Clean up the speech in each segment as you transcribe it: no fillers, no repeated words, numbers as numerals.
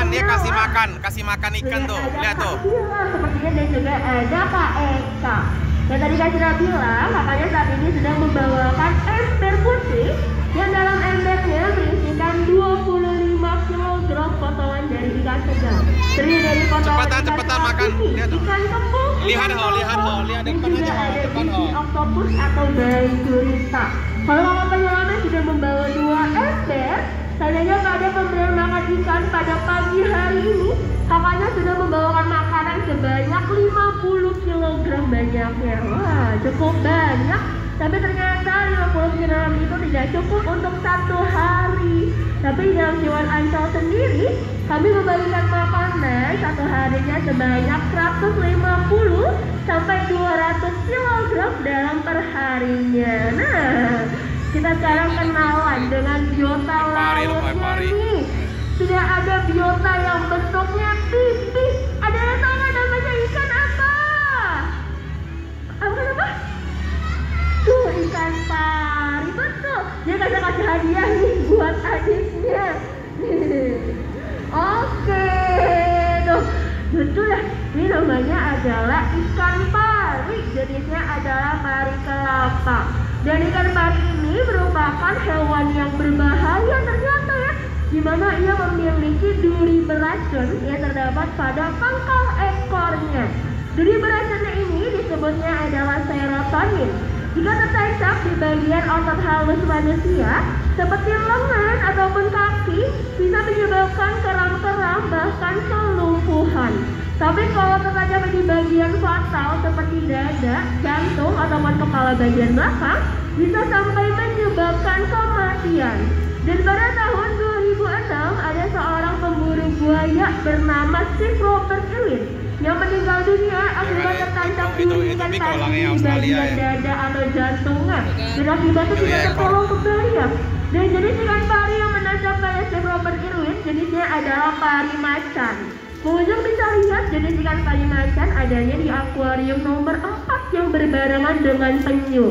makan, dia kasih makan ikan tuh. Lihat tuh. Sepertinya dan juga ada Kak Eka. Yang tadi Kak Cira bilang, kakaknya saat ini sedang membawakan ember putih yang dalam embernya berisikan 25 kg potongan dari ikan segar. Terdiri dari potongan Cepetan makan. Lihat tuh. ikan kembung, Lihat depan aja, depan oktopus atau bayi gurita. Kalau kakak penyelamat sudah membawa 2 ember, tandanya pada pemberian makan ikan pada pagi hari ini, kakaknya sudah membawakan makanan sebanyak 50 kg banyaknya. Wah, cukup banyak. Tapi ternyata 50 kg itu tidak cukup untuk 1 hari. Tapi di dalam Jiwan Ancol sendiri, kami membagikan makanan 1 harinya sebanyak 150 sampai 200 kg dalam perharinya. Nah, kita sekarang kenalan dengan biota lautnya nih. Sudah ada biota yang bentuknya pipih. Ada yang tahu nggak namanya ikan apa? Apa? Tuh, ikan pari. Betul. Dia kasih hadiah nih buat adiknya. Oke, tuh. Betul ya. Ini namanya adalah ikan pari. Jenisnya adalah pari kelapa. Dan ikan pari ini merupakan hewan yang berbahaya ternyata ya, di mana ia memiliki duri beracun yang terdapat pada pangkal ekornya. Duri beracunnya ini disebutnya adalah serotonin. Jika tertancap di bagian otot halus manusia, seperti lengan ataupun kaki, bisa menyebabkan keram-keram bahkan kelumpuhan. Tapi kalau tertancap di bagian fatal seperti dada, jantung, ataupun kepala bagian belakang, bisa sampai menyebabkan kematian. Dan pada tahun 2006, ada seorang pemburu buaya bernama Steve Robert Irwin yang meninggal dunia akibat tertancap duri ikan pari di bagian dada atau jantungnya. Dan akibatnya tidak tertolong kembali ya. Dan jenis ikan pari yang menancap pada Steve Robert Irwin jenisnya adalah pari macan. Pengunjung bisa lihat jenis ikan pari macan adanya di akuarium nomor 4 yang berbarengan dengan penyu.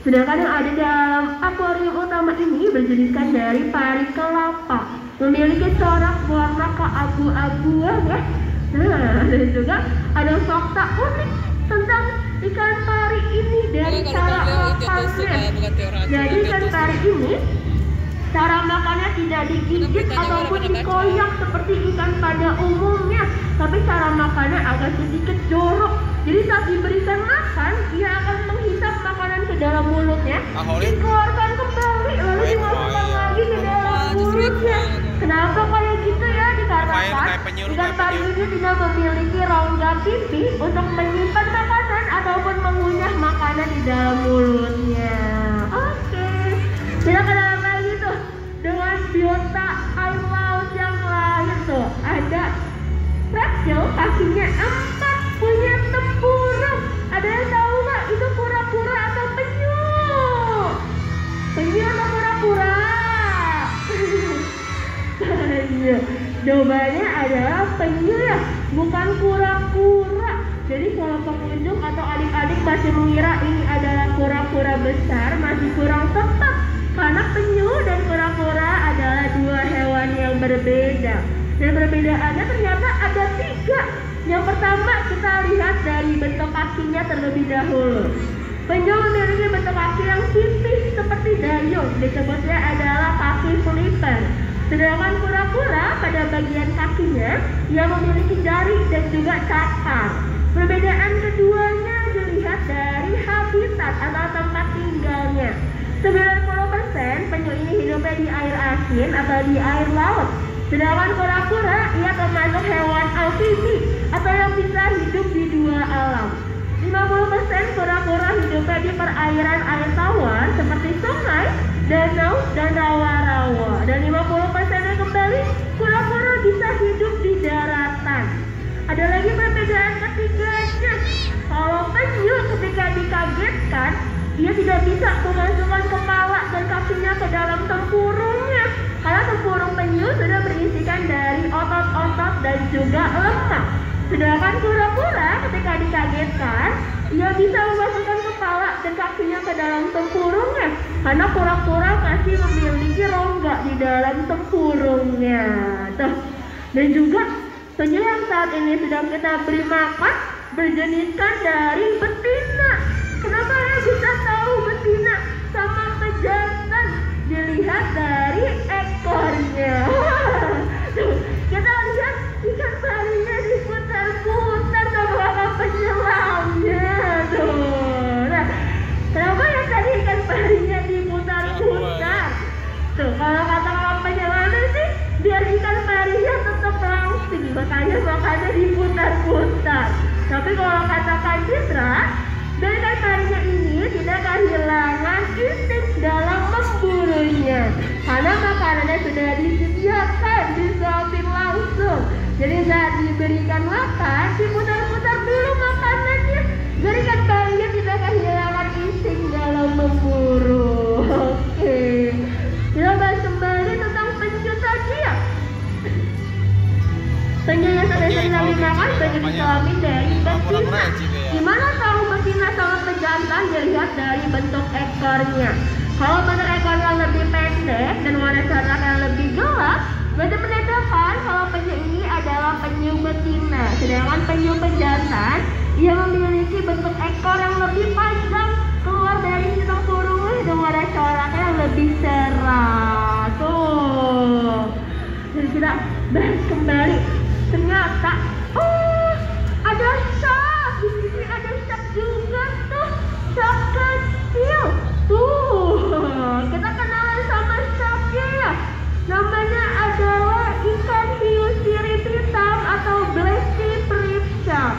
Sedangkan yang ada dalam akuarium utama ini berjeniskan dari pari kelapa, memiliki corak warna keabu-abuan ya. Nah, dan juga ada fakta unik tentang ikan pari ini dari cara makannya. Jadi ikan pari ini cara makannya tidak digigit ataupun dikoyak seperti ikan pada umumnya, tapi cara makannya agak sedikit jorok. Jadi saat diberikan makan, ia akan menghisap makanan ke dalam mulutnya, dikeluarkan kembali lalu dimasukkan lagi ke dalam mulutnya. Kenapa kayak gitu ya? Dikarenakan ikan pari ini tidak memiliki rongga pipi untuk menyimpan makanan ataupun mengunyah makanan di dalam mulutnya. Oke, kita ke dalam lagi tuh dengan biota air laut yang lain tuh. Ada reptil kakinya 4 punya tempurung. Ada yang tahu nggak itu kura-kura atau penyu? Penyu atau kura-kura? Jawabannya adalah penyu ya, bukan kura-kura. Jadi kalau pengunjung atau adik-adik masih mengira ini adalah kura-kura besar, masih kurang tepat. Karena penyu dan kura-kura adalah 2 hewan yang berbeda. Dan perbedaannya ternyata ada 3. Yang pertama kita lihat dari bentuk kakinya terlebih dahulu. Penyu memiliki bentuk kaki yang tipis seperti dayung, disebutnya adalah kaki flipper. Sedangkan kura-kura pada bagian kakinya ia memiliki jari dan juga cakar. Perbedaan keduanya dilihat dari habitat atau tempat tinggalnya. 90% penyu ini hidupnya di air asin atau di air laut. Sedangkan kura-kura ia termasuk hewan amfibi atau yang bisa hidup di 2 alam. 50% kura-kura hidupnya di perairan air tawar seperti sungai, danau, dan rawa-rawa. Dan 50% kembali kura-kura bisa hidup di daratan. Ada lagi perbedaan ketiganya. Kalau penyu ketika dikagetkan, dia tidak bisa memasukkan kepala dan kakinya ke dalam tempurungnya. Karena tempurung penyu sudah berisikan dari otot-otot dan juga lemak. Sedangkan kura-kura ketika dikagetkan, ia bisa memasukkan kepala dan kakinya ke dalam tempurungnya. Karena kura-kura masih memiliki rongga di dalam tempurungnya. Tuh. Dan juga penyu yang saat ini sedang kita beri makan berjeniskan dari betina. Kenapa ya bisa tahu betina sama pejantan? Dilihat dari ekornya. Kita lihat ikan parinya diputar-putar sama penyelamnya tuh. Nah, kenapa ya tadi ikan parinya diputar-putar? Tuh, kalau kata orang penyelamnya sih biar ikan parinya tetap langsing, makanya diputar-putar. Tapi kalau kata Kak Citra, dari ikan parinya ini tidak kehilangan insting dalam memburunya, karena makanannya sudah disediakan, disuapin langsung. Jadi saat diberikan makan, diputar-putar dulu makanannya. Jadi ikan parinya tidak kehilangan insting dalam memburu. Oke, kita bahas kembali tentang penyu tadi ya. Penyu yang sudah sering dimakan penyu disuami dari betina. Gimana tahu betina sama pejantan? Dilihat dari bentuk ekornya. Kalau bentuk ekornya lebih pendek dan warna coraknya lebih gelap, berarti menandakan kalau penyu ini adalah penyu betina. Sedangkan penyu pejantan, ia memiliki bentuk ekor yang lebih panjang, keluar dari sistem burungnya dan warna coraknya yang lebih cerah. Tuh. Jadi kita bahas kembali. Ternyata, ada shark. Di sini ada shark juga tuh, shark kecil. Tuh, kita kenalan sama sharknya ya. Namanya adalah ikan hiu sirip hitam atau black striped shark.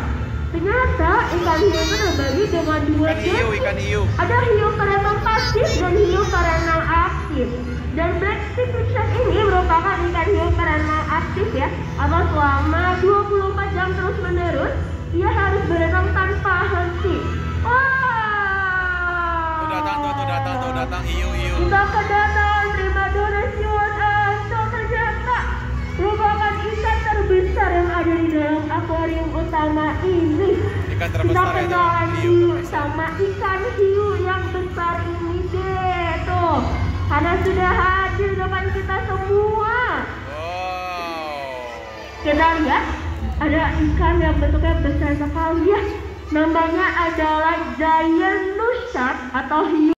Ternyata ikan hiu itu terbagi dengan dua jenis. Ada hiu perenang pasif dan hiu perenang aktif. Dan black striped shark ini merupakan ikan hiu perenang aktif ya, atau selama 24 jam terus menerus dia harus berenang tanpa henti. Wah! Tuh datang hiu. Kita kedatangan prima donasi atau ternyata merupakan ikan terbesar yang ada di dalam akuarium utama ini. Ikan Kita terbesar kenalan hiu sama ikan hiu yang besar ini deh tuh, karena sudah hadir depan kita semua. Kita lihat ada ikan yang bentuknya besar sekali ya. Namanya adalah giant nose shark atau hiu